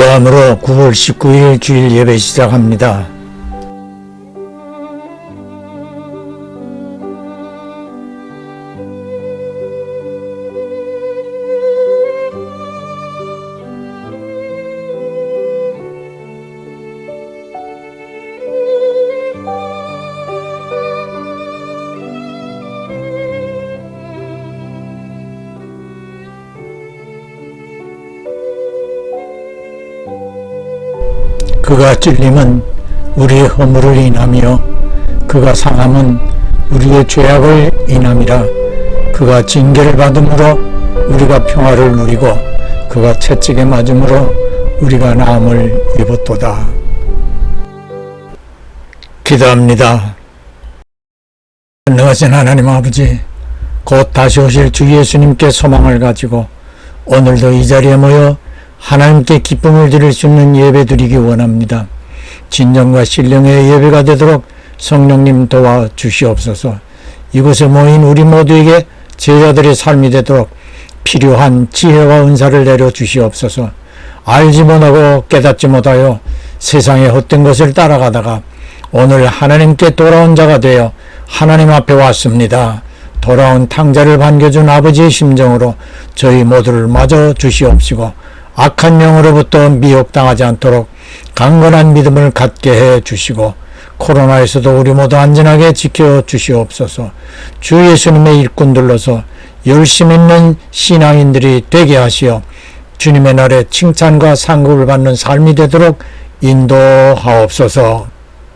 기도함으로 9월 19일 주일 예배 시작합니다. 그가 찔림은 우리의 허물을 인하며 그가 상함은 우리의 죄악을 인함이라. 그가 징계를 받음으로 우리가 평화를 누리고 그가 채찍에 맞음으로 우리가 나음을 입었도다. 기도합니다. 전능하신 하나님 아버지, 곧 다시 오실 주 예수님께 소망을 가지고 오늘도 이 자리에 모여 하나님께 기쁨을 드릴 수 있는 예배 드리기 원합니다. 진정과 신령의 예배가 되도록 성령님 도와주시옵소서. 이곳에 모인 우리 모두에게 제자들의 삶이 되도록 필요한 지혜와 은사를 내려주시옵소서. 알지 못하고 깨닫지 못하여 세상의 헛된 것을 따라가다가 오늘 하나님께 돌아온 자가 되어 하나님 앞에 왔습니다. 돌아온 탕자를 반겨준 아버지의 심정으로 저희 모두를 맞아 주시옵시고 악한 영으로부터 미혹당하지 않도록 강건한 믿음을 갖게 해 주시고 코로나에서도 우리 모두 안전하게 지켜 주시옵소서. 주 예수님의 일꾼들로서 열심 있는 신앙인들이 되게 하시어 주님의 날에 칭찬과 상급을 받는 삶이 되도록 인도하옵소서.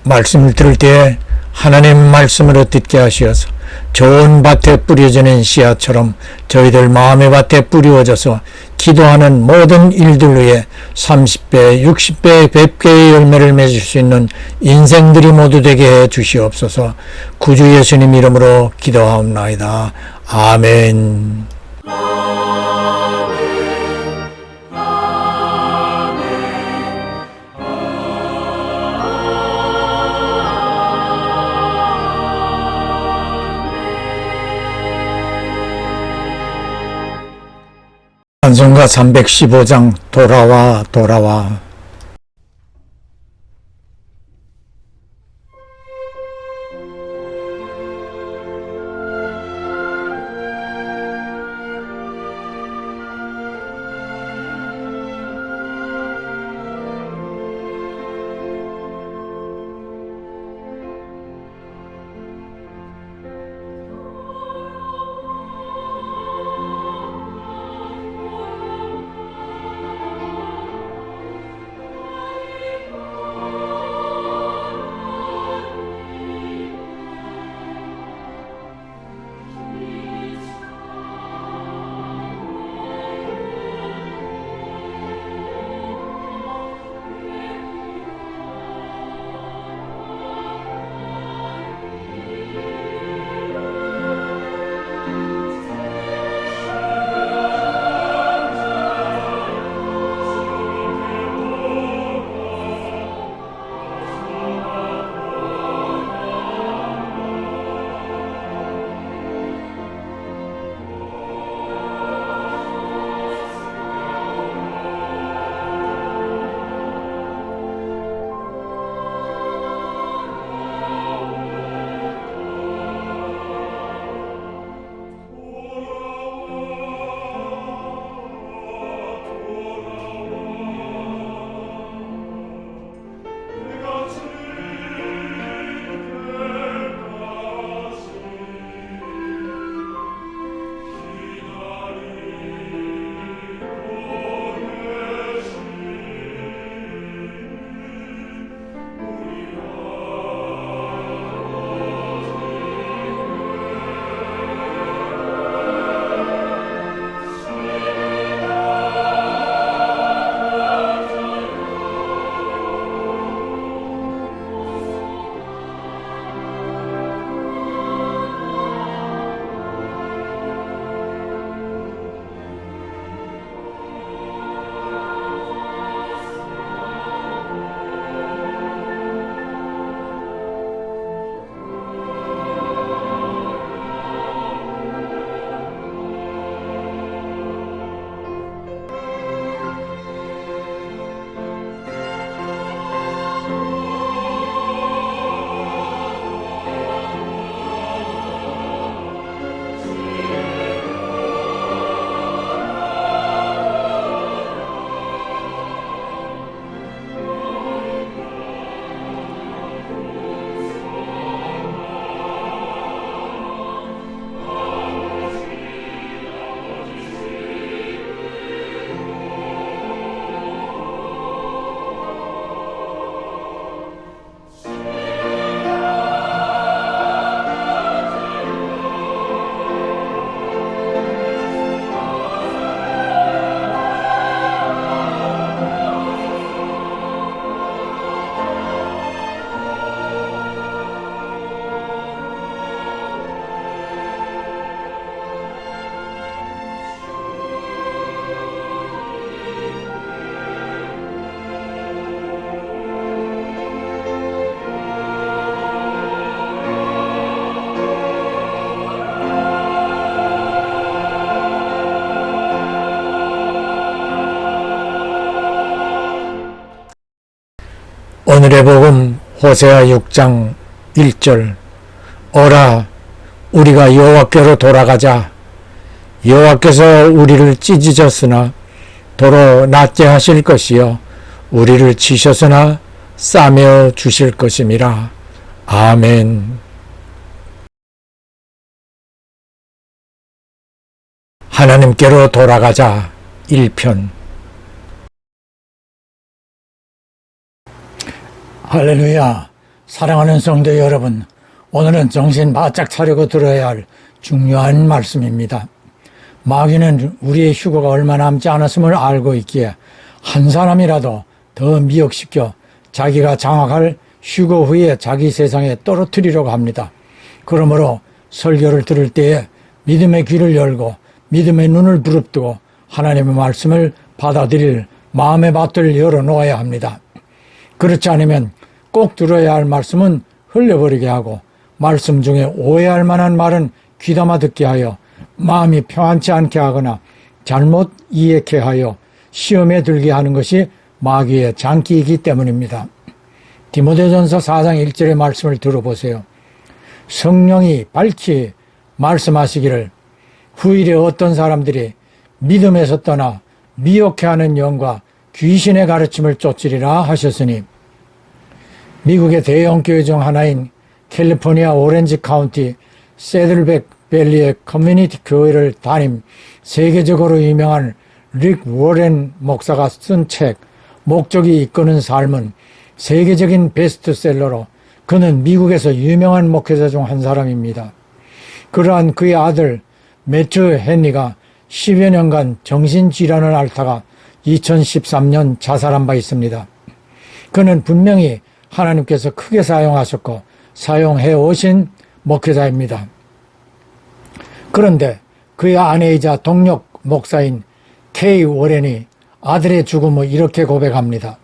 말씀을 들을 때에 하나님 말씀으로 듣게 하시어서 좋은 밭에 뿌려지는 씨앗처럼 저희들 마음의 밭에 뿌리워져서 기도하는 모든 일들 위에 30배, 60배, 100개의 열매를 맺을 수 있는 인생들이 모두 되게 해 주시옵소서. 구주 예수님 이름으로 기도하옵나이다. 아멘. 찬송가 315장 돌아와 돌아와. 마태복음 호세아 6장 1절 오라 우리가 여호와께로 돌아가자. 여호와께서 우리를 찢으셨으나 도로 낫게 하실 것이요 우리를 치셨으나 싸매어 주실 것임이라. 아멘. 하나님께로 돌아가자 1편. 할렐루야. 사랑하는 성도 여러분, 오늘은 정신 바짝 차리고 들어야 할 중요한 말씀입니다. 마귀는 우리의 휴거가 얼마 남지 않았음을 알고 있기에 한 사람이라도 더 미혹시켜 자기가 장악할 휴거 후에 자기 세상에 떨어뜨리려고 합니다. 그러므로 설교를 들을 때에 믿음의 귀를 열고 믿음의 눈을 부릅뜨고 하나님의 말씀을 받아들일 마음의 밭을 열어놓아야 합니다. 그렇지 않으면 꼭 들어야 할 말씀은 흘려버리게 하고 말씀 중에 오해할 만한 말은 귀담아 듣게 하여 마음이 평안치 않게 하거나 잘못 이해케 하여 시험에 들게 하는 것이 마귀의 장기이기 때문입니다. 디모데전서 4장 1절의 말씀을 들어보세요. 성령이 밝히 말씀하시기를 후일에 어떤 사람들이 믿음에서 떠나 미혹해 하는 영과 귀신의 가르침을 쫓으리라 하셨으니, 미국의 대형 교회 중 하나인 캘리포니아 오렌지 카운티 세들백 밸리의 커뮤니티 교회를 담임 세계적으로 유명한 릭 워렌 목사가 쓴 책 목적이 이끄는 삶은 세계적인 베스트셀러로 그는 미국에서 유명한 목회자 중 한 사람입니다. 그러한 그의 아들 매튜 헨리가 10여 년간 정신질환을 앓다가 2013년 자살한 바 있습니다. 그는 분명히 하나님께서 크게 사용하셨고 사용해 오신 목회자입니다. 그런데 그의 아내이자 동력 목사인 케이 워렌이 아들의 죽음을 이렇게 고백합니다.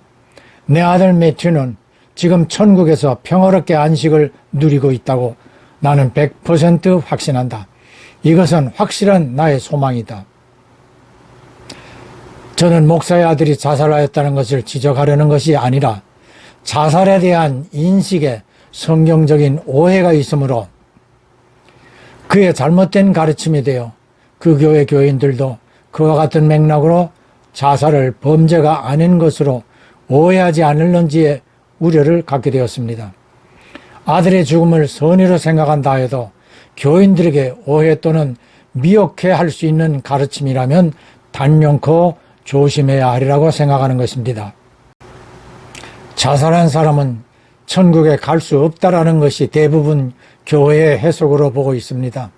내 아들 매튜는 지금 천국에서 평화롭게 안식을 누리고 있다고 나는 100% 확신한다. 이것은 확실한 나의 소망이다. 저는 목사의 아들이 자살하였다는 것을 지적하려는 것이 아니라 자살에 대한 인식에 성경적인 오해가 있으므로 그의 잘못된 가르침이 되어 그 교회 교인들도 그와 같은 맥락으로 자살을 범죄가 아닌 것으로 오해하지 않을런지의 우려를 갖게 되었습니다. 아들의 죽음을 선의로 생각한다 해도 교인들에게 오해 또는 미혹해 할 수 있는 가르침이라면 단연코 조심해야 하리라고 생각하는 것입니다. 자살한 사람은 천국에 갈 수 없다라는 것이 대부분 교회의 해석으로 보고 있습니다.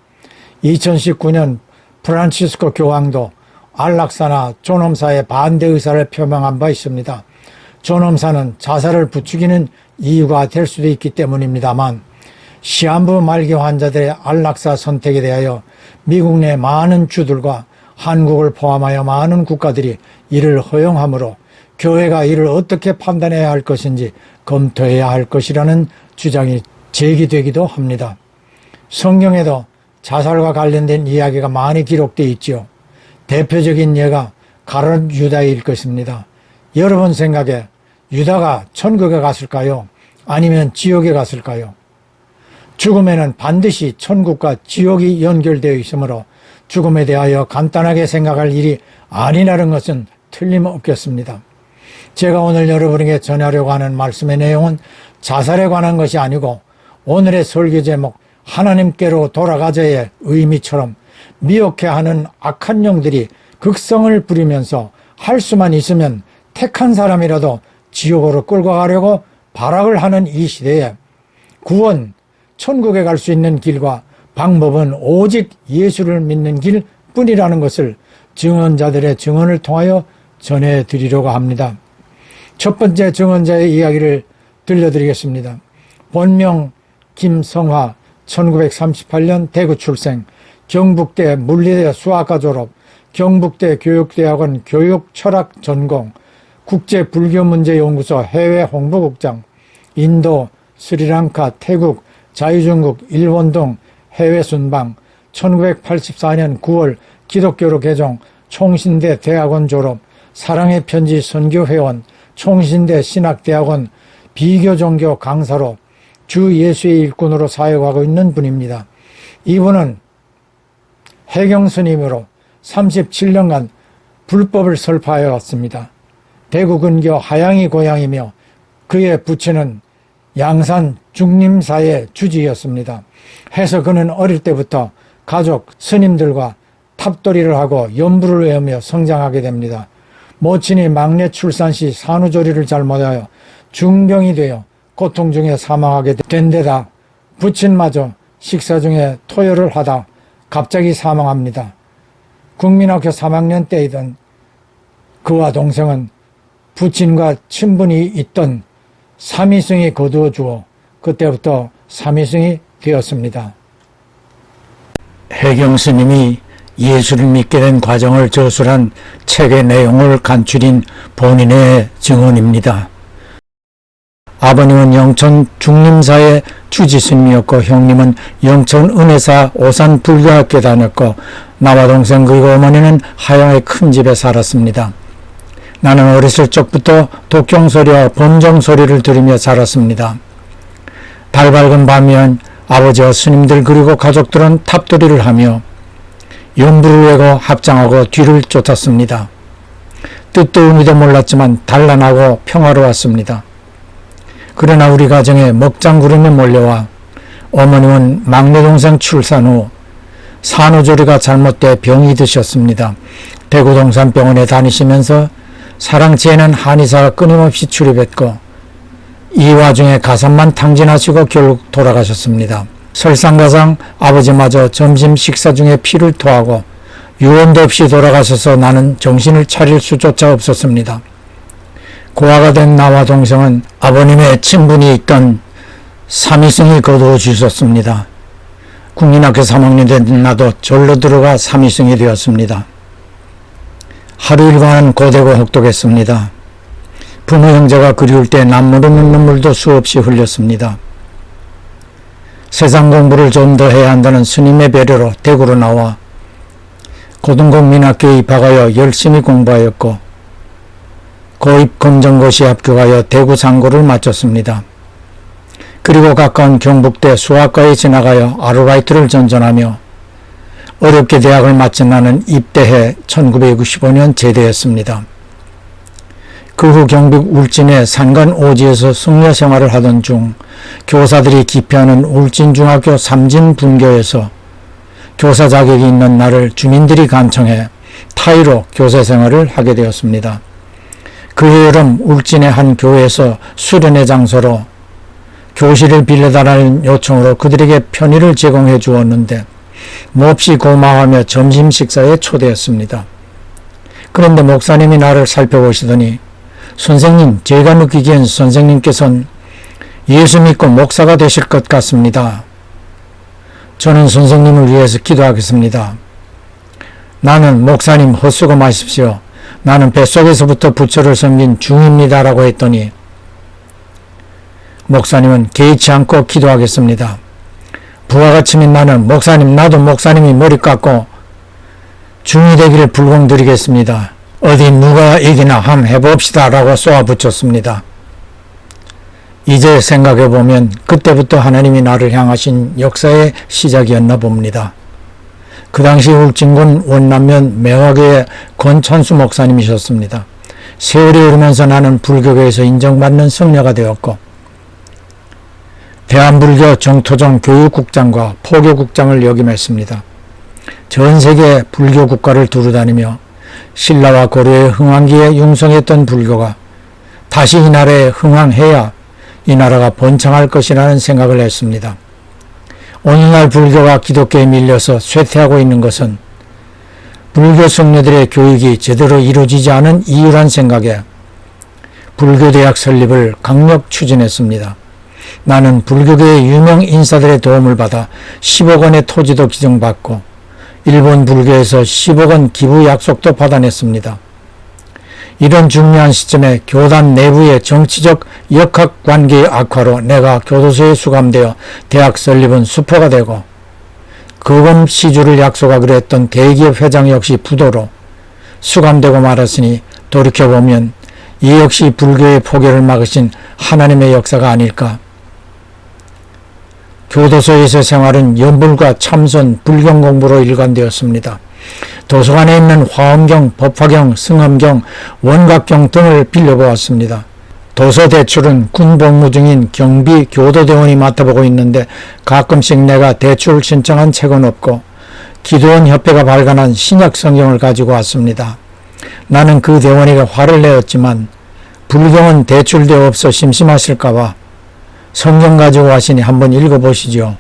2019년 프란치스코 교황도 안락사나 존엄사의 반대 의사를 표명한 바 있습니다. 존엄사는 자살을 부추기는 이유가 될 수도 있기 때문입니다만 시한부 말기 환자들의 안락사 선택에 대하여 미국 내 많은 주들과 한국을 포함하여 많은 국가들이 이를 허용하므로 교회가 이를 어떻게 판단해야 할 것인지 검토해야 할 것이라는 주장이 제기되기도 합니다. 성경에도 자살과 관련된 이야기가 많이 기록되어 있지요. 대표적인 예가 가룟 유다일 것입니다. 여러분 생각에 유다가 천국에 갔을까요? 아니면 지옥에 갔을까요? 죽음에는 반드시 천국과 지옥이 연결되어 있으므로 죽음에 대하여 간단하게 생각할 일이 아니라는 것은 틀림없겠습니다. 제가 오늘 여러분에게 전하려고 하는 말씀의 내용은 자살에 관한 것이 아니고 오늘의 설교 제목 하나님께로 돌아가자의 의미처럼 미혹해하는 악한 영들이 극성을 부리면서 할 수만 있으면 택한 사람이라도 지옥으로 끌고 가려고 발악을 하는 이 시대에 구원, 천국에 갈 수 있는 길과 방법은 오직 예수를 믿는 길뿐이라는 것을 증언자들의 증언을 통하여 전해드리려고 합니다. 첫 번째 증언자의 이야기를 들려드리겠습니다. 본명 김성화, 1938년 대구 출생, 경북대 물리대 수학과 졸업, 경북대 교육대학원 교육철학 전공, 국제불교문제연구소 해외 홍보국장, 인도, 스리랑카, 태국, 자유중국, 일본 등 해외 순방, 1984년 9월 기독교로 개종, 총신대 대학원 졸업, 사랑의 편지 선교회원, 총신대 신학대학원 비교 종교 강사로 주 예수의 일꾼으로 사역하고 있는 분입니다. 이분은 해경 스님으로 37년간 불법을 설파해 왔습니다. 대구 근교 하양이 고향이며 그의 부친은 양산 중림사의 주지였습니다. 해서 그는 어릴 때부터 가족 스님들과 탑돌이를 하고 연부를 외우며 성장하게 됩니다. 모친이 막내 출산 시 산후조리를 잘못하여 중병이 되어 고통 중에 사망하게 된 데다 부친마저 식사 중에 토요를 하다 갑자기 사망합니다. 국민학교 3학년 때이던 그와 동생은 부친과 친분이 있던 삼위승이 거두어 주어 그때부터 삼위승이 되었습니다. 해경 스님이 예수를 믿게 된 과정을 저술한 책의 내용을 간추린 본인의 증언입니다. 아버님은 영천 중림사의 주지스님이었고 형님은 영천 은혜사 오산 불교학교 다녔고 나와 동생 그리고 어머니는 하양의 큰 집에 살았습니다. 나는 어렸을 적부터 독경소리와 범정소리를 들으며 자랐습니다. 달 밝은 밤이면 아버지와 스님들 그리고 가족들은 탑돌이를 하며 연부를 외고 합장하고 뒤를 쫓았습니다. 뜻도 의미도 몰랐지만 단란하고 평화로웠습니다. 그러나 우리 가정에 먹장구름이 몰려와 어머님은 막내 동생 출산 후 산후조리가 잘못돼 병이 드셨습니다. 대구 동산병원에 다니시면서 사랑지에는 한의사가 끊임없이 출입했고 이 와중에 가슴만 탕진하시고 결국 돌아가셨습니다. 설상가상 아버지마저 점심 식사 중에 피를 토하고 유언도 없이 돌아가셔서 나는 정신을 차릴 수조차 없었습니다. 고아가 된 나와 동생은 아버님의 친분이 있던 삼위승이 거두어 주셨습니다. 국민학교 3학년 된 나도 절로 들어가 삼위승이 되었습니다. 하루 일과는 고되고 혹독했습니다. 부모 형제가 그리울 때 남모르는 눈물도 수없이 흘렸습니다. 세상 공부를 좀 더 해야 한다는 스님의 배려로 대구로 나와 고등국민학교에 입학하여 열심히 공부하였고 고입 검정고시에 합격하여 대구 상고를 마쳤습니다. 그리고 가까운 경북대 수학과에 지나가여 아르바이트를 전전하며 어렵게 대학을 마친 나는 입대해 1965년 제대했습니다. 그 후 경북 울진의 산간 오지에서 승려 생활을 하던 중 교사들이 기피하는 울진중학교 삼진분교에서 교사 자격이 있는 나를 주민들이 간청해 타의로 교사 생활을 하게 되었습니다. 그 여름 울진의 한 교회에서 수련회 장소로 교실을 빌려달라는 요청으로 그들에게 편의를 제공해 주었는데 몹시 고마워하며 점심 식사에 초대했습니다. 그런데 목사님이 나를 살펴보시더니 선생님, 제가 느끼기엔 선생님께서는 예수 믿고 목사가 되실 것 같습니다. 저는 선생님을 위해서 기도하겠습니다. 나는 목사님 헛수고 마십시오. 나는 뱃속에서부터 부처를 섬긴 중입니다. 라고 했더니 목사님은 개의치 않고 기도하겠습니다. 부하가침인 나는 목사님, 나도 목사님이 머리 깎고 중이 되기를 불공드리겠습니다. 어디 누가 이기나 함 해봅시다 라고 쏘아붙였습니다. 이제 생각해보면 그때부터 하나님이 나를 향하신 역사의 시작이었나 봅니다. 그 당시 울진군 원남면 매화교의 권천수 목사님이셨습니다. 세월이 흐르면서 나는 불교계에서 인정받는 성녀가 되었고 대한불교 정토종 교육국장과 포교국장을 역임했습니다. 전 세계 불교 국가를 두루다니며 신라와 고려의 흥왕기에 융성했던 불교가 다시 이 나라에 흥왕해야 이 나라가 번창할 것이라는 생각을 했습니다. 오늘날 불교가 기독교에 밀려서 쇠퇴하고 있는 것은 불교 성녀들의 교육이 제대로 이루어지지 않은 이유란 생각에 불교대학 설립을 강력 추진했습니다. 나는 불교계의 유명 인사들의 도움을 받아 10억 원의 토지도 기증받고 일본 불교에서 10억 원 기부 약속도 받아냈습니다. 이런 중요한 시점에 교단 내부의 정치적 역학관계의 악화로 내가 교도소에 수감되어 대학 설립은 수포가 되고 거금 시주를 약속하기로 했던 대기업 회장 역시 부도로 수감되고 말았으니 돌이켜보면 이 역시 불교의 포교를 막으신 하나님의 역사가 아닐까. 교도소에서 생활은 연불과 참선, 불경 공부로 일관되었습니다. 도서관에 있는 화엄경, 법화경, 승엄경, 원각경 등을 빌려보았습니다. 도서 대출은 군복무 중인 경비 교도대원이 맡아보고 있는데 가끔씩 내가 대출 신청한 책은 없고 기도원 협회가 발간한 신약 성경을 가지고 왔습니다. 나는 그 대원에게 화를 내었지만 불경은 대출되어 없어 심심하실까봐 성경 가지고 왔으니 한번 읽어보시죠.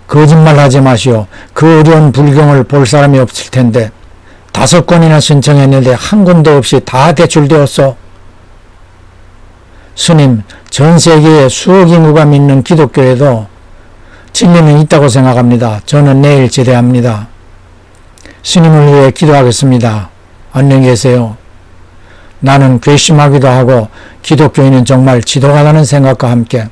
거짓말하지 마시오. 그 어려운 불경을 볼 사람이 없을 텐데 5권이나 신청했는데 한 권도 없이 다 대출되었어. 스님, 전 세계에 수억 인구가 믿는 기독교에도 진리는 있다고 생각합니다. 저는 내일 제대합니다. 스님을 위해 기도하겠습니다. 안녕히 계세요. 나는 괘씸하기도 하고 기독교인은 정말 지독하다는 생각과 함께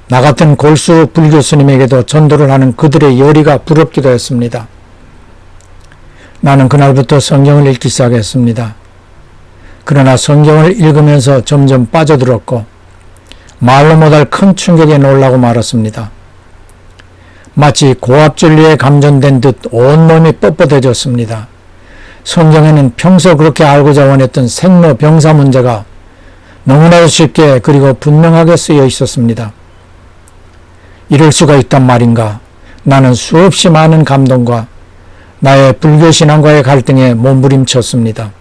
나 같은 골수 불교 스님에게도 전도를 하는 그들의 열의가 부럽기도 했습니다. 나는 그날부터 성경을 읽기 시작했습니다. 그러나 성경을 읽으면서 점점 빠져들었고 말로 못할 큰 충격에 놀라고 말았습니다. 마치 고압전류에 감전된 듯 온몸이 뻣뻣해졌습니다. 성경에는 평소 그렇게 알고자 원했던 생로병사 문제가 너무나도 쉽게 그리고 분명하게 쓰여 있었습니다. 이럴 수가 있단 말인가. 나는 수없이 많은 감동과 나의 불교신앙과의 갈등에 몸부림쳤습니다.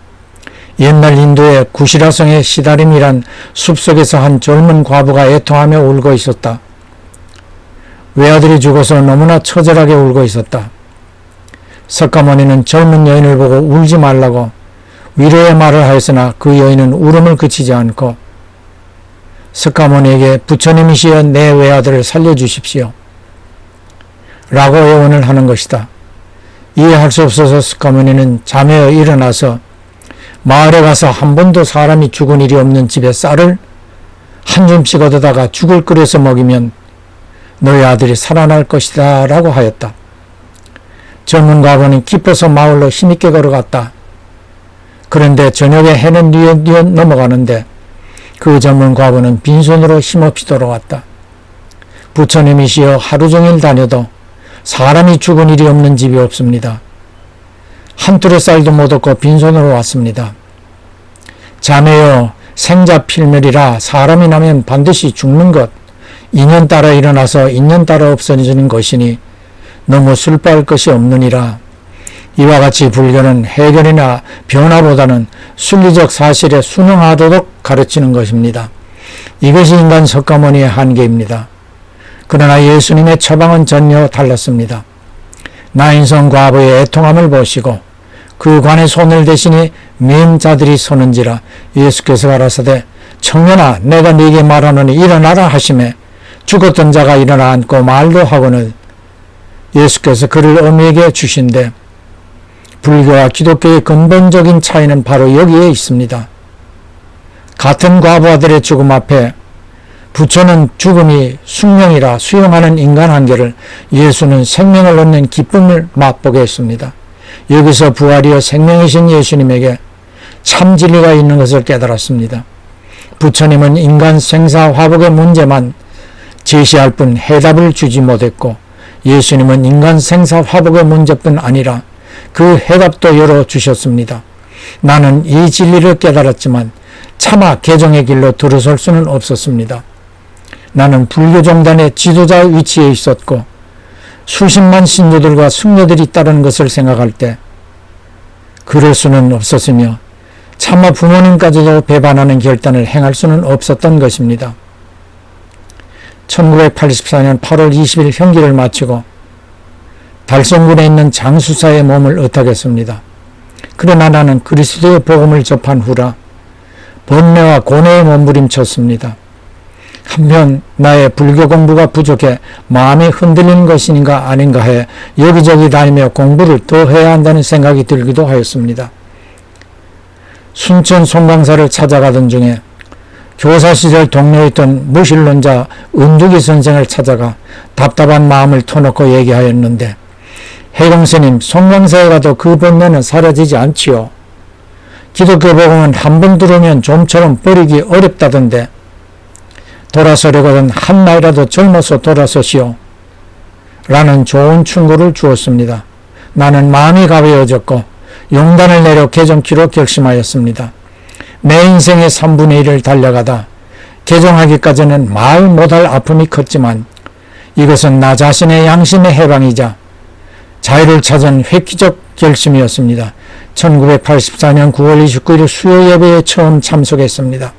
옛날 인도의 구시라성의 시다림이란 숲속에서 한 젊은 과부가 애통하며 울고 있었다. 외아들이 죽어서 너무나 처절하게 울고 있었다. 석가모니는 젊은 여인을 보고 울지 말라고 위로의 말을 하였으나 그 여인은 울음을 그치지 않고 석가모니에게 부처님이시여 내 외아들을 살려주십시오 라고 애원을 하는 것이다. 이해할 수 없어서 석가모니는 잠에어 일어나서 마을에 가서 한 번도 사람이 죽은 일이 없는 집에 쌀을 한 줌씩 얻어다가 죽을 끓여서 먹이면 너희 아들이 살아날 것이다 라고 하였다. 젊은 과부는 기뻐서 마을로 힘있게 걸어갔다. 그런데 저녁에 해는 뉘엿뉘엿 넘어가는데 그 젊은 과부는 빈손으로 힘없이 돌아왔다. 부처님이시여 하루 종일 다녀도 사람이 죽은 일이 없는 집이 없습니다. 한 톨의 쌀도 못 얻고 빈손으로 왔습니다. 자매여 생자 필멸이라 사람이 나면 반드시 죽는 것 인연 따라 일어나서 인연 따라 없어지는 것이니 너무 슬퍼할 것이 없느니라. 이와 같이 불교는 해결이나 변화보다는 순리적 사실에 순응하도록 가르치는 것입니다. 이것이 인간 석가모니의 한계입니다. 그러나 예수님의 처방은 전혀 달랐습니다. 나인성 과부의 애통함을 보시고 그 관에 손을 대시니 맨 자들이 서는지라 예수께서 가라사대 청년아 내가 네게 말하노니 일어나라 하시매 죽었던 자가 일어나 앉고 말도 하거늘 예수께서 그를 어미에게 주신대 불교와 기독교의 근본적인 차이는 바로 여기에 있습니다. 같은 과부아들의 죽음 앞에 부처는 죽음이 숙명이라 수용하는 인간 한계를 예수는 생명을 얻는 기쁨을 맛보게 했습니다. 여기서 부활이여 생명이신 예수님에게 참 진리가 있는 것을 깨달았습니다. 부처님은 인간 생사 화복의 문제만 제시할 뿐 해답을 주지 못했고 예수님은 인간 생사 화복의 문제뿐 아니라 그 해답도 열어주셨습니다. 나는 이 진리를 깨달았지만 차마 개종의 길로 들어설 수는 없었습니다. 나는 불교종단의 지도자 위치에 있었고 수십만 신도들과 승려들이 따르는 것을 생각할 때 그럴 수는 없었으며 차마 부모님까지도 배반하는 결단을 행할 수는 없었던 것입니다. 1984년 8월 20일 형기를 마치고 달성군에 있는 장수사의 몸을 의탁했습니다. 그러나 나는 그리스도의 복음을 접한 후라 번뇌와 고뇌에 몸부림쳤습니다. 한편 나의 불교 공부가 부족해 마음이 흔들리는 것인가 아닌가 해 여기저기 다니며 공부를 더 해야 한다는 생각이 들기도 하였습니다. 순천 송광사를 찾아가던 중에 교사 시절 동료에 있던 무신론자 은두기 선생을 찾아가 답답한 마음을 터놓고 얘기하였는데 혜경스님 송광사에 가도 그 번뇌는 사라지지 않지요. 기독교 복음은 한 번 들으면 좀처럼 버리기 어렵다던데 돌아서려거든 한 나이라도 젊어서 돌아서시오 라는 좋은 충고를 주었습니다. 나는 마음이 가벼워졌고 용단을 내려 개종키로 결심하였습니다. 내 인생의 3분의 1을 달려가다 개종하기까지는 말 못할 아픔이 컸지만 이것은 나 자신의 양심의 해방이자 자유를 찾은 획기적 결심이었습니다. 1984년 9월 29일 수요 예배에 처음 참석했습니다.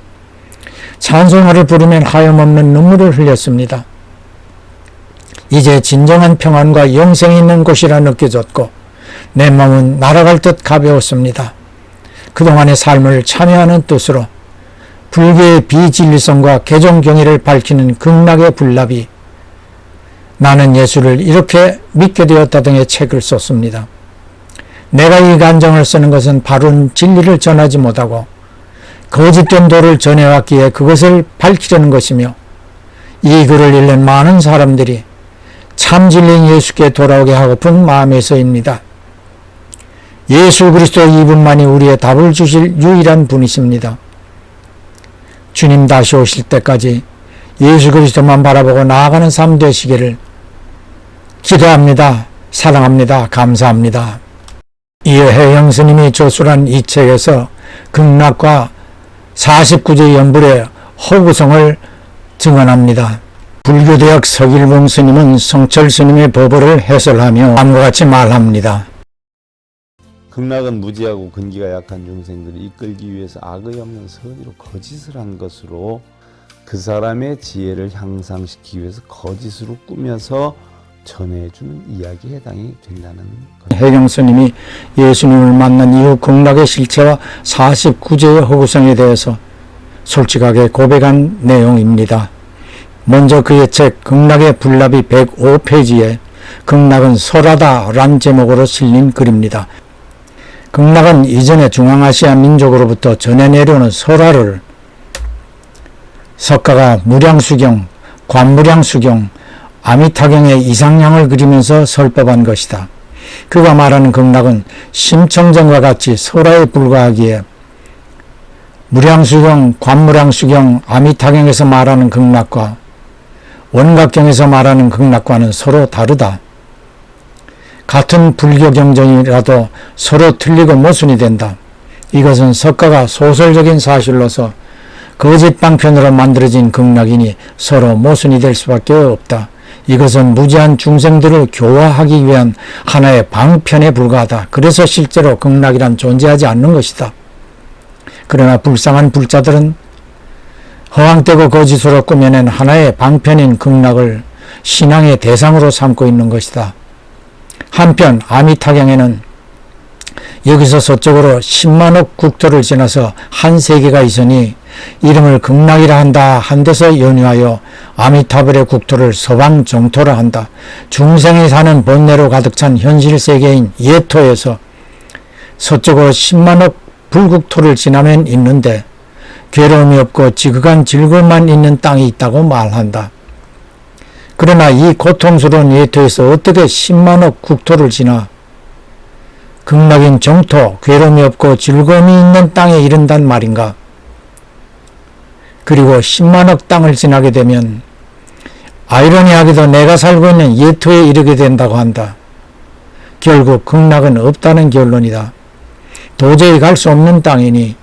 찬송가를 부르면 하염없는 눈물을 흘렸습니다. 이제 진정한 평안과 영생이 있는 곳이라 느껴졌고 내 마음은 날아갈 듯 가벼웠습니다. 그동안의 삶을 참여하는 뜻으로 불교의 비진리성과 개종 경위를 밝히는 극락의 불납이 나는 예수를 이렇게 믿게 되었다 등의 책을 썼습니다. 내가 이 간정을 쓰는 것은 바른 진리를 전하지 못하고 거짓된 도를 전해왔기에 그것을 밝히려는 것이며 이 글을 읽는 많은 사람들이 참 진리인 예수께 돌아오게 하고픈 마음에서입니다. 예수 그리스도 이분만이 우리의 답을 주실 유일한 분이십니다. 주님 다시 오실 때까지 예수 그리스도만 바라보고 나아가는 삶 되시기를 기도합니다. 사랑합니다. 감사합니다. 이어 혜영 스님이 조술한 이 책에서 극락과 49제 연불의 허구성을 증언합니다. 불교대학 서길봉 스님은 성철 스님의 법어를 해설하며 다음과 같이 말합니다. 극락은 무지하고 근기가 약한 중생들을 이끌기 위해서 악의 없는 선의로 거짓을 한 것으로 그 사람의 지혜를 향상시키기 위해서 거짓으로 꾸며서 전해주는 이야기에 해당이 된다는 것입니다. 혜경 스님이 예수님을 만난 이후 극락의 실체와 49제의 허구성에 대해서 솔직하게 고백한 내용입니다. 먼저 그의 책 극락의 불납이 105페이지에 극락은 설하다 란 제목으로 실린 글입니다. 극락은 이전에 중앙아시아 민족으로부터 전해 내려오는 설화를 석가가 무량수경, 관무량수경, 아미타경의 이상향을 그리면서 설법한 것이다. 그가 말하는 극락은 심청정과 같이 설화에 불과하기에 무량수경, 관무량수경, 아미타경에서 말하는 극락과 원각경에서 말하는 극락과는 서로 다르다. 같은 불교 경전이라도 서로 틀리고 모순이 된다. 이것은 석가가 소설적인 사실로서 거짓 방편으로 만들어진 극락이니 서로 모순이 될 수밖에 없다. 이것은 무지한 중생들을 교화하기 위한 하나의 방편에 불과하다. 그래서 실제로 극락이란 존재하지 않는 것이다. 그러나 불쌍한 불자들은 허황되고 거짓으로 꾸며낸 하나의 방편인 극락을 신앙의 대상으로 삼고 있는 것이다. 한편 아미타경에는 여기서 서쪽으로 10만억 국토를 지나서 한 세계가 있으니 이름을 극락이라 한다 한 데서 연유하여 아미타불의 국토를 서방 정토라 한다. 중생이 사는 번뇌로 가득 찬 현실 세계인 예토에서 서쪽으로 10만억 불국토를 지나면 있는데 괴로움이 없고 지극한 즐거움만 있는 땅이 있다고 말한다. 그러나 이 고통스러운 예토에서 어떻게 10만억 국토를 지나 극락인 정토, 괴로움이 없고 즐거움이 있는 땅에 이른단 말인가? 그리고 10만억 땅을 지나게 되면 아이러니하게도 내가 살고 있는 예토에 이르게 된다고 한다. 결국 극락은 없다는 결론이다. 도저히 갈 수 없는 땅이니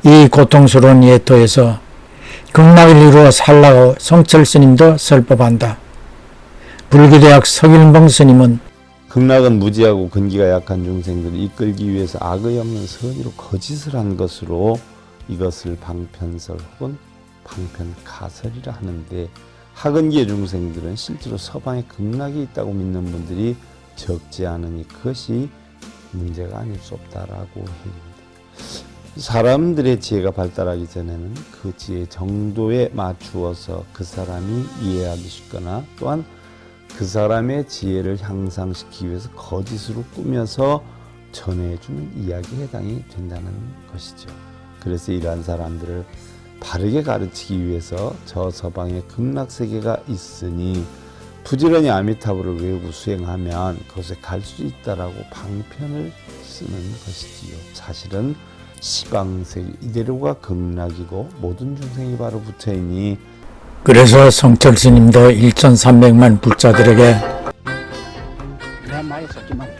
이 고통스러운 예토에서 극락을 이루어 살라고 성철 스님도 설법한다. 불교대학 서길봉 스님은 극락은 무지하고 근기가 약한 중생들을 이끌기 위해서 악의 없는 선의로 거짓을 한 것으로 이것을 방편설 혹은 방편가설이라 하는데 하근기의 중생들은 실제로 서방에 극락이 있다고 믿는 분들이 적지 않으니 그것이 문제가 아닐 수 없다라고 합니다. 사람들의 지혜가 발달하기 전에는 그 지혜 정도에 맞추어서 그 사람이 이해하기 쉽거나 또한 그 사람의 지혜를 향상시키기 위해서 거짓으로 꾸며서 전해주는 이야기에 해당이 된다는 것이죠. 그래서 이러한 사람들을 바르게 가르치기 위해서 저 서방에 극락세계가 있으니 부지런히 아미타불을 외우고 수행하면 그것에 갈 수 있다라고 방편을 쓰는 것이지요. 사실은 시방세계 이대로가 극락이고 모든 중생이 바로 부처이니 그래서 성철 스님도 1300만 불자들에게 내 말에 속지 말라.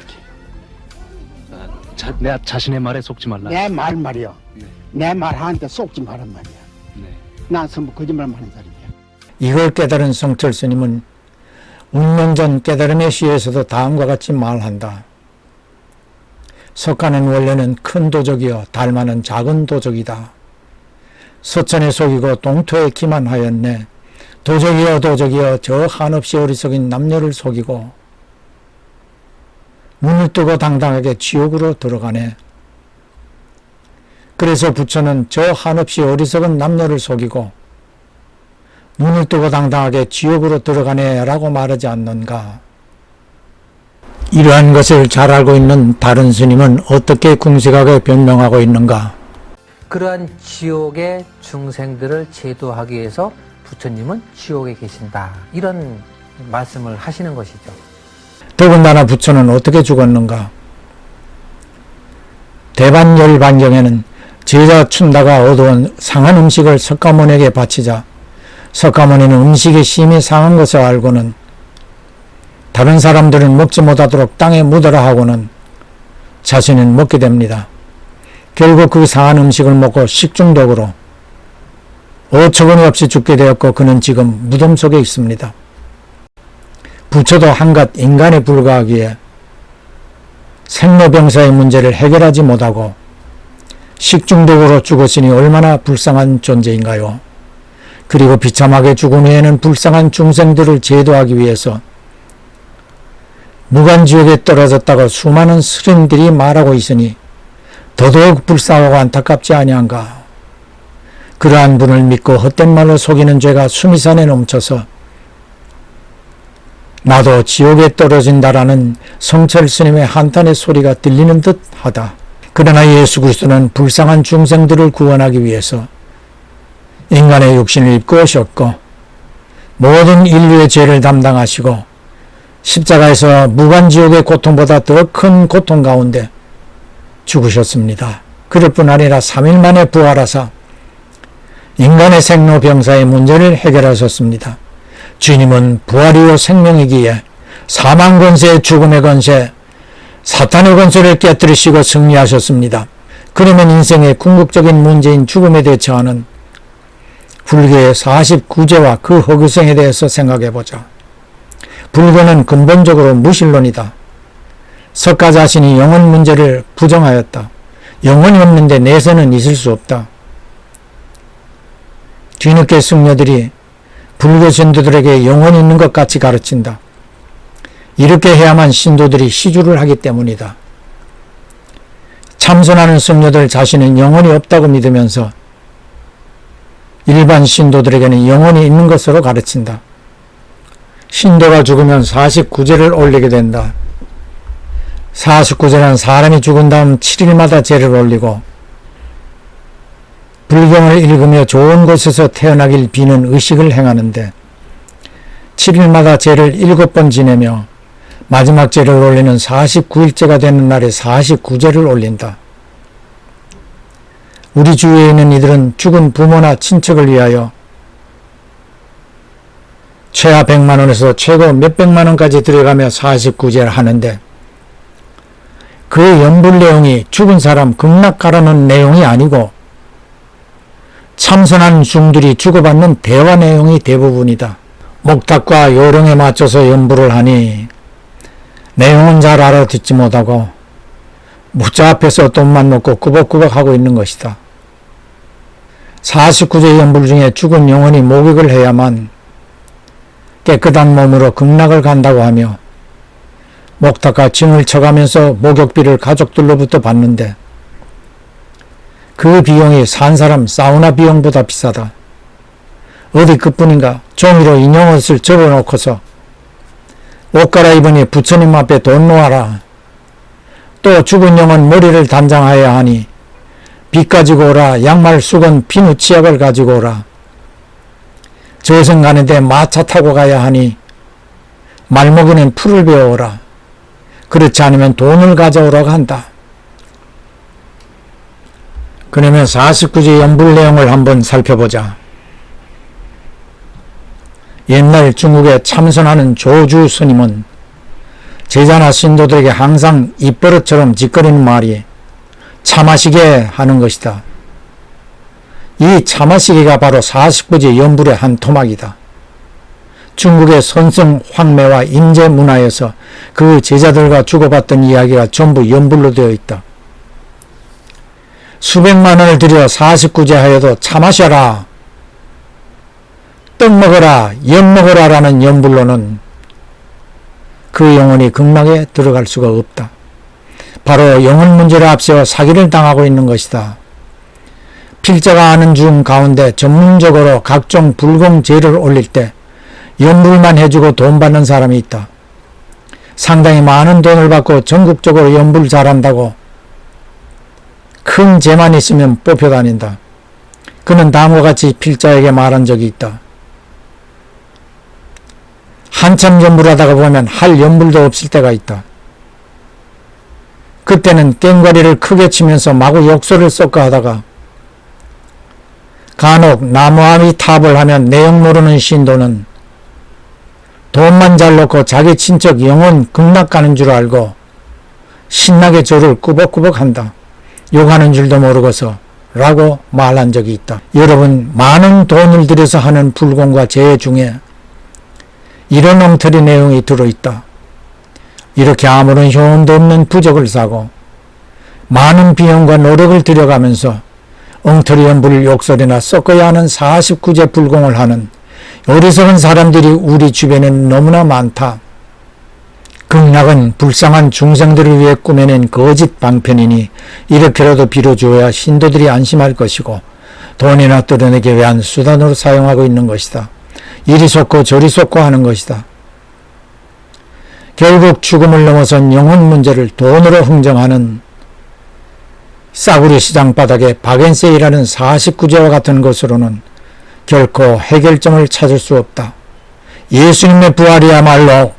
내 자신의 말에 속지 말라. 내 말 말이야. 네. 내 말하는데 속지 말란 말이야. 네. 난 전부 거짓말만 하는 사람이야. 이걸 깨달은 성철 스님은 운명전 깨달음의 시에서도 다음과 같이 말한다. 석가는 원래는 큰 도적이요 달마는 작은 도적이다. 서천에 속이고 동토에 기만하였네. 도적이여 도적이여 저 한없이 어리석인 남녀를 속이고 문을 뜨고 당당하게 지옥으로 들어가네. 그래서 부처는 저 한없이 어리석은 남녀를 속이고 문을 뜨고 당당하게 지옥으로 들어가네 라고 말하지 않는가. 이러한 것을 잘 알고 있는 다른 스님은 어떻게 궁색하게 변명하고 있는가. 그러한 지옥의 중생들을 제도하기 위해서 부처님은 지옥에 계신다. 이런 말씀을 하시는 것이죠. 더군다나 부처는 어떻게 죽었는가. 대반열반경에는 제자 춘다가 얻어온 상한 음식을 석가모니에게 바치자 석가모니는 음식이 심히 상한 것을 알고는 다른 사람들은 먹지 못하도록 땅에 묻어라 하고는 자신은 먹게 됩니다. 결국 그 상한 음식을 먹고 식중독으로 어처구니 없이 죽게 되었고 그는 지금 무덤 속에 있습니다. 부처도 한갓 인간에 불과하기에 생로병사의 문제를 해결하지 못하고 식중독으로 죽었으니 얼마나 불쌍한 존재인가요? 그리고 비참하게 죽은 후에는 불쌍한 중생들을 제도하기 위해서 무간지옥에 떨어졌다고 수많은 스님들이 말하고 있으니 더더욱 불쌍하고 안타깝지 아니한가. 그러한 분을 믿고 헛된 말로 속이는 죄가 수미산에 넘쳐서 나도 지옥에 떨어진다라는 성철 스님의 한탄의 소리가 들리는 듯 하다. 그러나 예수 그리스도는 불쌍한 중생들을 구원하기 위해서 인간의 육신을 입고 오셨고 모든 인류의 죄를 담당하시고 십자가에서 무간지옥의 고통보다 더 큰 고통 가운데 죽으셨습니다. 그럴 뿐 아니라 3일 만에 부활하사 인간의 생로병사의 문제를 해결하셨습니다. 주님은 부활이요 생명이기에 사망 권세, 죽음의 권세, 사탄의 권세를 깨뜨리시고 승리하셨습니다. 그러면 인생의 궁극적인 문제인 죽음에 대처하는 불교의 49제와 그 허구성에 대해서 생각해보자. 불교는 근본적으로 무신론이다. 석가 자신이 영혼 문제를 부정하였다. 영혼이 없는데 내세는 있을 수 없다. 뒤늦게 승려들이 불교 신도들에게 영혼이 있는 것 같이 가르친다. 이렇게 해야만 신도들이 시주를 하기 때문이다. 참선하는 승려들 자신은 영혼이 없다고 믿으면서 일반 신도들에게는 영혼이 있는 것으로 가르친다. 신도가 죽으면 49제를 올리게 된다. 49제는 사람이 죽은 다음 7일마다 제를 올리고 불경을 읽으며 좋은 곳에서 태어나길 비는 의식을 행하는데 7일마다 제를 7번 지내며 마지막 제를 올리는 49일째가 되는 날에 49제를 올린다. 우리 주위에 있는 이들은 죽은 부모나 친척을 위하여 최하 100만원에서 최고 몇백만원까지 들어가며 49제를 하는데 그 연불 내용이 죽은 사람 극락 가라는 내용이 아니고 참선한 중들이 주고받는 대화 내용이 대부분이다. 목탁과 요령에 맞춰서 연불을 하니 내용은 잘 알아듣지 못하고 무자 앞에서 돈만 먹고 꾸벅꾸벅 하고 있는 것이다. 49제 연불 중에 죽은 영혼이 목욕을 해야만 깨끗한 몸으로 극락을 간다고 하며 목탁과 징을 쳐가면서 목욕비를 가족들로부터 받는데 그 비용이 산 사람 사우나 비용보다 비싸다. 어디 그뿐인가 종이로 인형옷을 접어놓고서 옷 갈아입으니 부처님 앞에 돈 놓아라. 또 죽은 영혼 머리를 단장하여야 하니 빗 가지고 오라. 양말 수건 비누 치약을 가지고 오라. 저승 가는데 마차 타고 가야 하니 말먹이는 풀을 베어오라. 그렇지 않으면 돈을 가져오라고 한다. 그러면 49제 연불 내용을 한번 살펴보자. 옛날 중국에 참선하는 조주 스님은 제자나 신도들에게 항상 입버릇처럼 짓거리는 말이 차마시게 하는 것이다. 이 차마시게가 바로 49제 연불의 한 토막이다. 중국의 선성 황매와 인재 문화에서 그 제자들과 주고받던 이야기가 전부 연불로 되어 있다. 수백만 원을 들여 49제 하여도 차 마셔라, 떡 먹어라, 엿 먹어라 라는 연불로는 그 영혼이 극락에 들어갈 수가 없다. 바로 영혼 문제를 앞세워 사기를 당하고 있는 것이다. 필자가 아는 중 가운데 전문적으로 각종 불공제를 올릴 때 연불만 해주고 돈 받는 사람이 있다. 상당히 많은 돈을 받고 전국적으로 연불 잘한다고 큰 재만 있으면 뽑혀 다닌다. 그는 다음과 같이 필자에게 말한 적이 있다. 한참 연불하다가 보면 할 연불도 없을 때가 있다. 그때는 깽과리를 크게 치면서 마구 욕설을 섞어 하다가 간혹 나무아미 탑을 하면 내용 모르는 신도는 돈만 잘 놓고 자기 친척 영혼 극락 가는 줄 알고 신나게 저를 꾸벅꾸벅 한다. 욕하는 줄도 모르고서 라고 말한 적이 있다. 여러분, 많은 돈을 들여서 하는 불공과 죄 중에 이런 엉터리 내용이 들어있다. 이렇게 아무런 효험도 없는 부적을 사고 많은 비용과 노력을 들여가면서 엉터리 연불 욕설이나 섞어야 하는 49제 불공을 하는 어리석은 사람들이 우리 주변엔 너무나 많다. 극락은 불쌍한 중생들을 위해 꾸며낸 거짓 방편이니 이렇게라도 빌어주어야 신도들이 안심할 것이고 돈이나 뜯어내기 위한 수단으로 사용하고 있는 것이다. 이리 쏟고 저리 쏟고 하는 것이다. 결국 죽음을 넘어선 영혼 문제를 돈으로 흥정하는 싸구려 시장 바닥에 박앤세이라는 49제와 같은 것으로는 결코 해결점을 찾을 수 없다. 예수님의 부활이야말로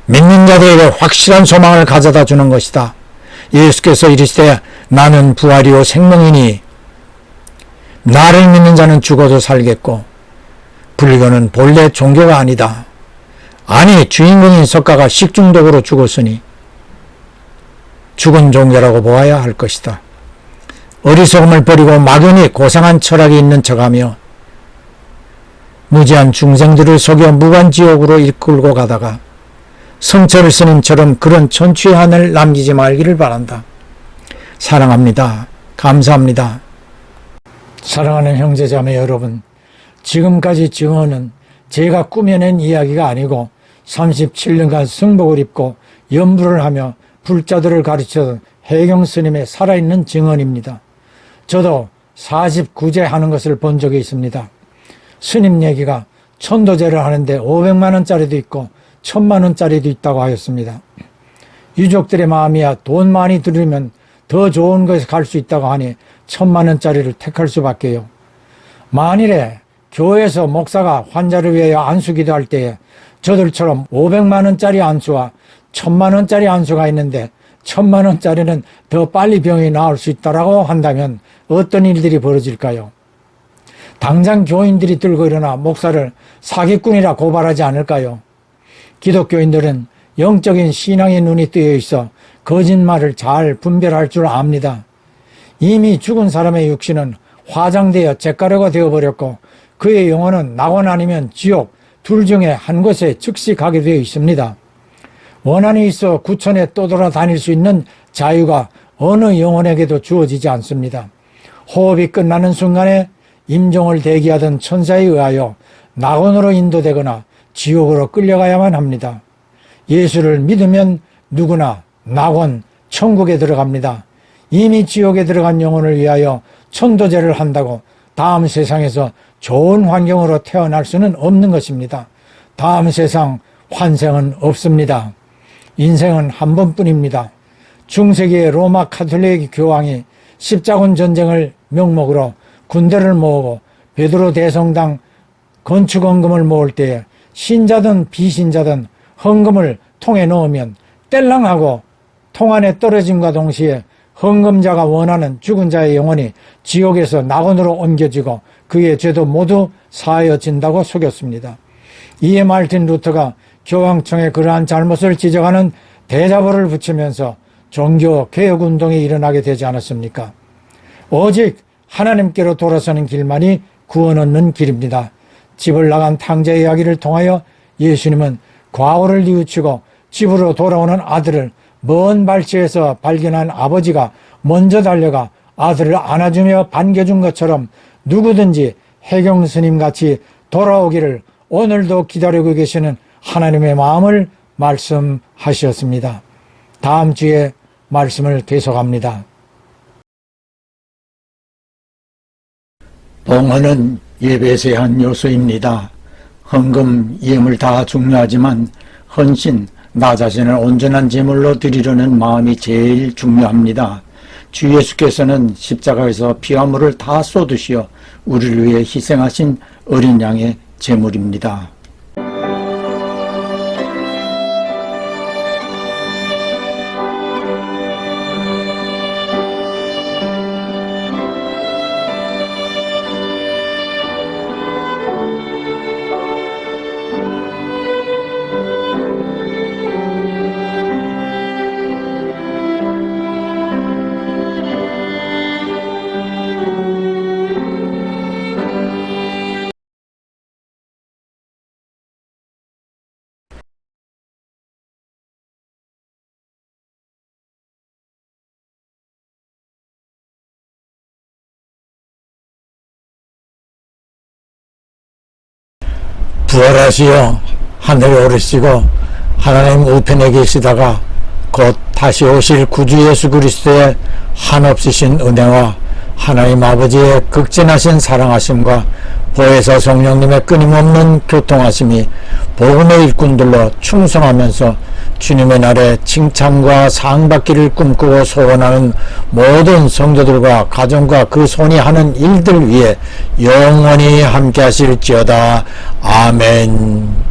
믿는 자들에게 확실한 소망을 가져다 주는 것이다. 예수께서 이르시되 나는 부활이요 생명이니 나를 믿는 자는 죽어도 살겠고 불교는 본래 종교가 아니다. 아니 주인공인 석가가 식중독으로 죽었으니 죽은 종교라고 보아야 할 것이다. 어리석음을 버리고 막연히 고상한 철학이 있는 척하며 무지한 중생들을 속여 무간지옥으로 이끌고 가다가 성철 스님처럼 그런 천추의 한을 남기지 말기를 바란다. 사랑합니다. 감사합니다. 사랑하는 형제자매 여러분, 지금까지 증언은 제가 꾸며낸 이야기가 아니고 37년간 승복을 입고 연불을 하며 불자들을 가르치던 해경 스님의 살아있는 증언입니다. 저도 49제 하는 것을 본 적이 있습니다. 스님 얘기가 천도제를 하는데 500만 원짜리도 있고 1000만 원짜리도 있다고 하였습니다. 유족들의 마음이야 돈 많이 들으면 더 좋은 곳에 갈 수 있다고 하니 1000만 원짜리를 택할 수밖에요. 만일에 교회에서 목사가 환자를 위하여 안수기도 할 때에 저들처럼 500만 원짜리 안수와 1000만 원짜리 안수가 있는데 1000만 원짜리는 더 빨리 병이 나을 수 있다고 한다면 어떤 일들이 벌어질까요? 당장 교인들이 들고 일어나 목사를 사기꾼이라 고발하지 않을까요? 기독교인들은 영적인 신앙의 눈이 뜨여 있어 거짓말을 잘 분별할 줄 압니다. 이미 죽은 사람의 육신은 화장되어 잿가루가 되어버렸고 그의 영혼은 낙원 아니면 지옥 둘 중에 한 곳에 즉시 가게 되어 있습니다. 원한이 있어 구천에 떠돌아다닐 수 있는 자유가 어느 영혼에게도 주어지지 않습니다. 호흡이 끝나는 순간에 임종을 대기하던 천사에 의하여 낙원으로 인도되거나 지옥으로 끌려가야만 합니다. 예수를 믿으면 누구나 낙원, 천국에 들어갑니다. 이미 지옥에 들어간 영혼을 위하여 천도제를 한다고 다음 세상에서 좋은 환경으로 태어날 수는 없는 것입니다. 다음 세상 환생은 없습니다. 인생은 한 번뿐입니다. 중세기의 로마 가톨릭 교황이 십자군 전쟁을 명목으로 군대를 모으고 베드로 대성당 건축 헌금을 모을 때에 신자든 비신자든 헌금을 통에 넣으면 뗄랑하고 통 안에 떨어짐과 동시에 헌금자가 원하는 죽은 자의 영혼이 지옥에서 낙원으로 옮겨지고 그의 죄도 모두 사하여진다고 속였습니다. 이에 말틴 루터가 교황청에 그러한 잘못을 지적하는 대자보를 붙이면서 종교 개혁운동이 일어나게 되지 않았습니까? 오직 하나님께로 돌아서는 길만이 구원 얻는 길입니다. 집을 나간 탕자 이야기를 통하여 예수님은 과오를 뉘우치고 집으로 돌아오는 아들을 먼 발치에서 발견한 아버지가 먼저 달려가 아들을 안아주며 반겨준 것처럼 누구든지 해경 스님같이 돌아오기를 오늘도 기다리고 계시는 하나님의 마음을 말씀하셨습니다. 다음 주에 말씀을 계속합니다. 봉헌은 예배의 한 요소입니다. 헌금, 예물 다 중요하지만 헌신, 나 자신을 온전한 제물로 드리려는 마음이 제일 중요합니다. 주 예수께서는 십자가에서 피와 물을 다 쏟으시어 우리를 위해 희생하신 어린 양의 제물입니다. 부활하시어 하늘에 오르시고 하나님 우편에 계시다가 곧 다시 오실 구주 예수 그리스도의 한없으신 은혜와 하나님 아버지의 극진하신 사랑하심과 보혜사 성령님의 끊임없는 교통하심이 복음의 일꾼들로 충성하면서 주님의 날에 칭찬과 사랑받기를 꿈꾸고 소원하는 모든 성도들과 가정과 그 손이 하는 일들 위해 영원히 함께 하실지어다. 아멘.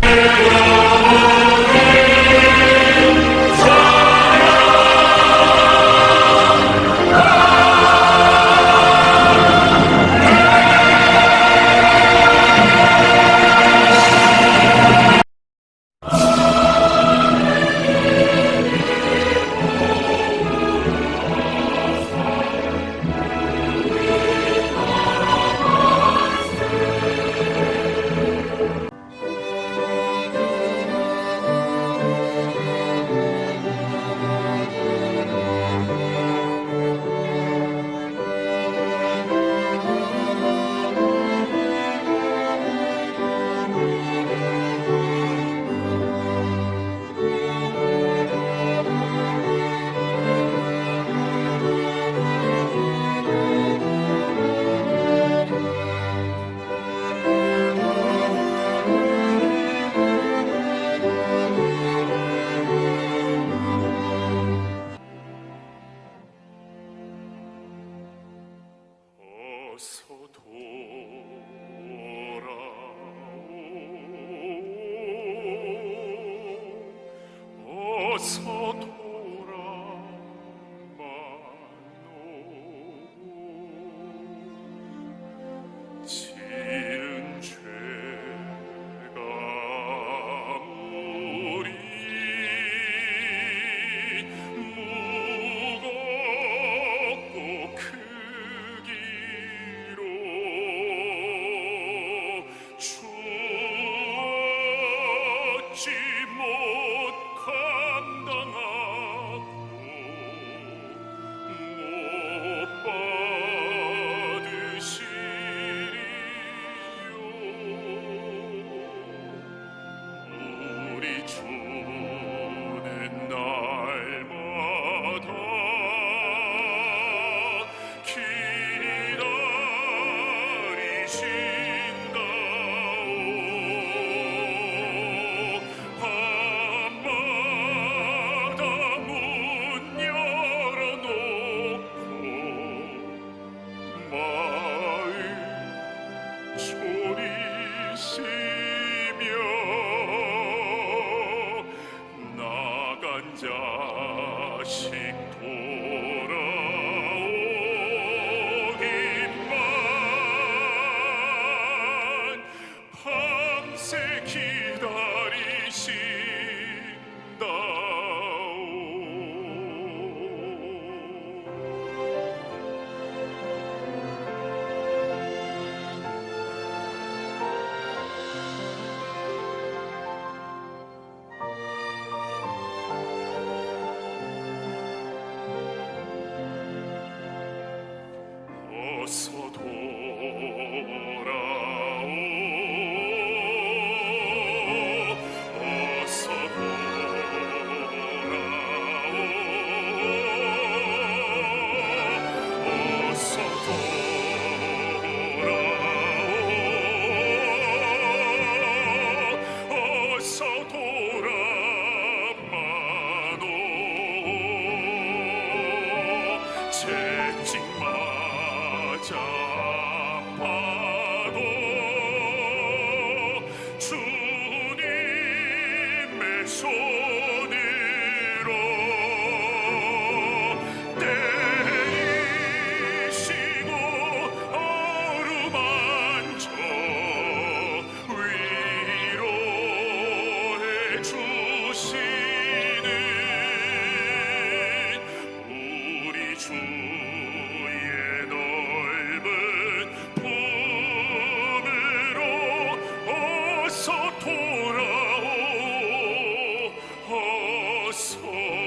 자식 돌아 소